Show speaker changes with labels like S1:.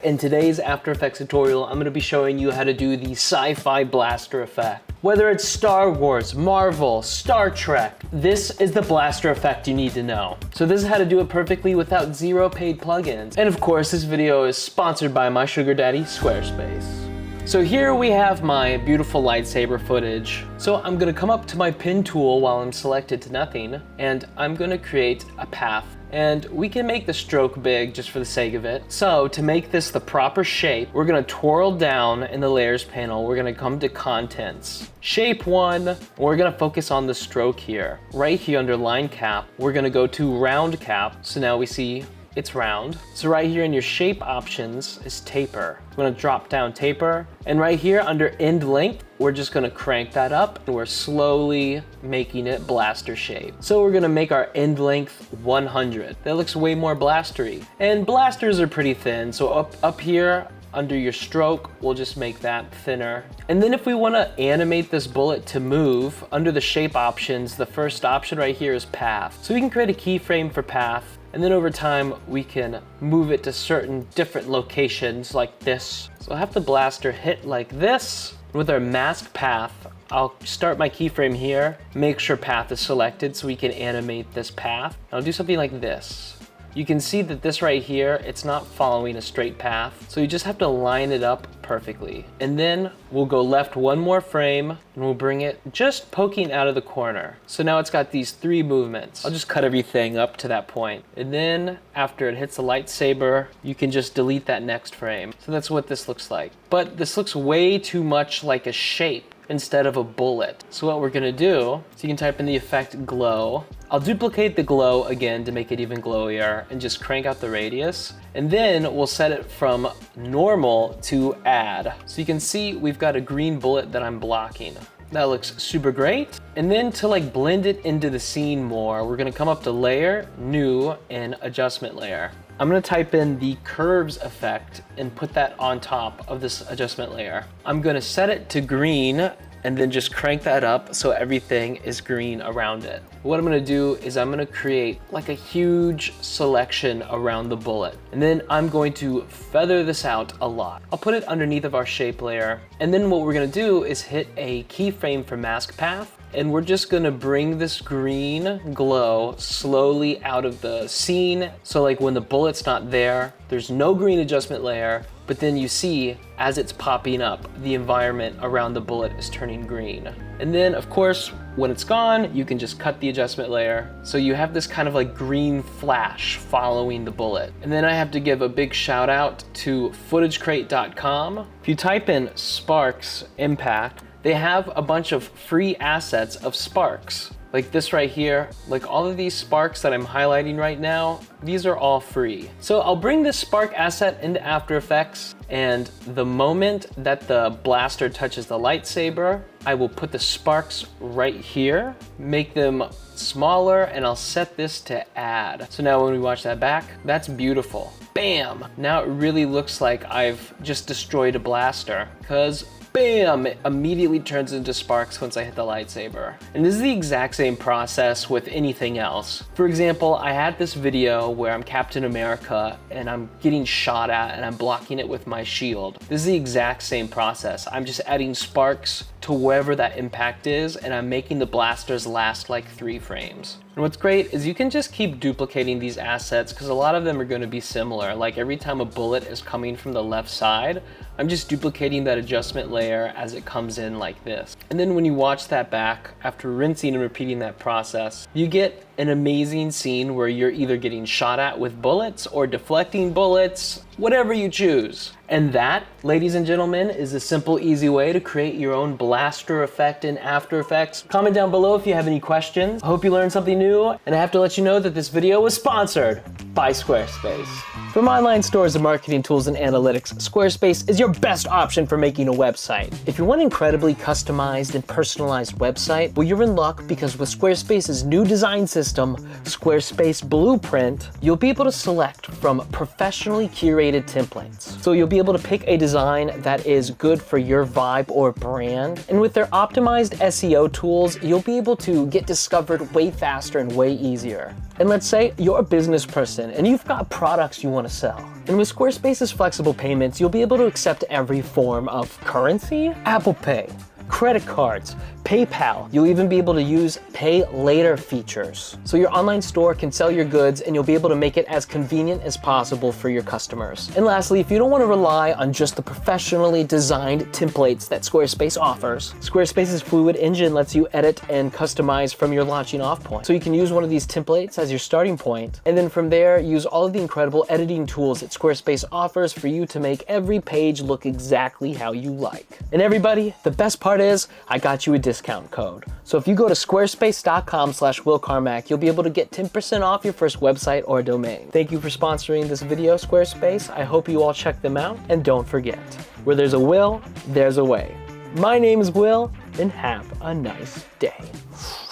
S1: In today's After Effects tutorial, I'm going to be showing you how to do the Sci-Fi blaster effect. Whether it's Star Wars, Marvel, Star Trek, this is the blaster effect you need to know. So this is how to do it perfectly without zero paid plugins. And of course, this video is sponsored by my sugar daddy, Squarespace. So here we have my beautiful lightsaber footage. So I'm gonna come up to my pin tool while I'm selected to nothing, and I'm gonna create a path. And we can make the stroke big just for the sake of it. So to make this the proper shape, we're gonna twirl down in the layers panel. We're gonna come to contents. Shape 1, and we're gonna focus on the stroke here. Right here under line cap, we're gonna go to round cap. So now we see it's round. So right here in your shape options is taper. We're gonna drop down taper. And right here under end length, we're just gonna crank that up and we're slowly making it blaster shape. So we're gonna make our end length 100. That looks way more blastery. And blasters are pretty thin. So up here, under your stroke, we'll just make that thinner. And then if we wanna animate this bullet to move, under the shape options, the first option right here is path. So we can create a keyframe for path, and then over time, we can move it to certain different locations like this. So I'll have the blaster hit like this. With our mask path, I'll start my keyframe here, make sure path is selected so we can animate this path. I'll do something like this. You can see that this right here, it's not following a straight path. So you just have to line it up perfectly. And then we'll go left one more frame and we'll bring it just poking out of the corner. So now it's got these 3 movements. I'll just cut everything up to that point. And then after it hits the lightsaber, you can just delete that next frame. So that's what this looks like. But this looks way too much like a shape instead of a bullet. So what we're gonna do is you can type in the effect glow. I'll duplicate the glow again to make it even glowier and just crank out the radius. And then we'll set it from normal to add. So you can see we've got a green bullet that I'm blocking. That looks super great. And then to like blend it into the scene more, we're gonna come up to layer, new, and adjustment layer. I'm gonna type in the curves effect and put that on top of this adjustment layer. I'm gonna set it to green and then just crank that up so everything is green around it. What I'm gonna do is I'm gonna create like a huge selection around the bullet. And then I'm going to feather this out a lot. I'll put it underneath of our shape layer. And then what we're gonna do is hit a keyframe for mask path. And we're just gonna bring this green glow slowly out of the scene. So like when the bullet's not there, there's no green adjustment layer, but then you see as it's popping up, the environment around the bullet is turning green. And then of course, when it's gone, you can just cut the adjustment layer. So you have this kind of like green flash following the bullet. And then I have to give a big shout out to footagecrate.com. If you type in sparks impact, they have a bunch of free assets of sparks. Like this right here, like all of these sparks that I'm highlighting right now, these are all free. So I'll bring this spark asset into After Effects, and the moment that the blaster touches the lightsaber, I will put the sparks right here, make them smaller, and I'll set this to add. So now when we watch that back, that's beautiful. Bam! Now it really looks like I've just destroyed a blaster, because bam, it immediately turns into sparks once I hit the lightsaber. And this is the exact same process with anything else. For example, I had this video where I'm Captain America and I'm getting shot at and I'm blocking it with my shield. This is the exact same process. I'm just adding sparks to wherever that impact is, and I'm making the blasters last like 3 frames. And what's great is you can just keep duplicating these assets because a lot of them are going to be similar. Like every time a bullet is coming from the left side, I'm just duplicating that adjustment layer as it comes in like this. And then when you watch that back, after rinsing and repeating that process, you get an amazing scene where you're either getting shot at with bullets or deflecting bullets, whatever you choose. And that, ladies and gentlemen, is a simple, easy way to create your own blaster effect in After Effects. Comment down below if you have any questions. I hope you learned something new, and I have to let you know that this video was sponsored by Squarespace. From online stores and marketing tools and analytics, Squarespace is your best option for making a website. If you want an incredibly customized and personalized website, well, you're in luck because with Squarespace's new design system, system, Squarespace Blueprint, you'll be able to select from professionally curated templates. So you'll be able to pick a design that is good for your vibe or brand. And with their optimized SEO tools, you'll be able to get discovered way faster and way easier. And let's say you're a business person and you've got products you want to sell. And with Squarespace's flexible payments, you'll be able to accept every form of currency, Apple Pay, credit cards, PayPal. You'll even be able to use pay later features. So your online store can sell your goods and you'll be able to make it as convenient as possible for your customers. And lastly, if you don't want to rely on just the professionally designed templates that Squarespace offers, Squarespace's Fluid Engine lets you edit and customize from your launching off point. So you can use one of these templates as your starting point, and then from there, use all of the incredible editing tools that Squarespace offers for you to make every page look exactly how you like. And everybody, the best part is I got you a discount code. So if you go to squarespace.com/WillCarmack, you'll be able to get 10% off your first website or domain. Thank you for sponsoring this video, Squarespace. I hope you all check them out. And don't forget, where there's a will, there's a way. My name is Will, and have a nice day.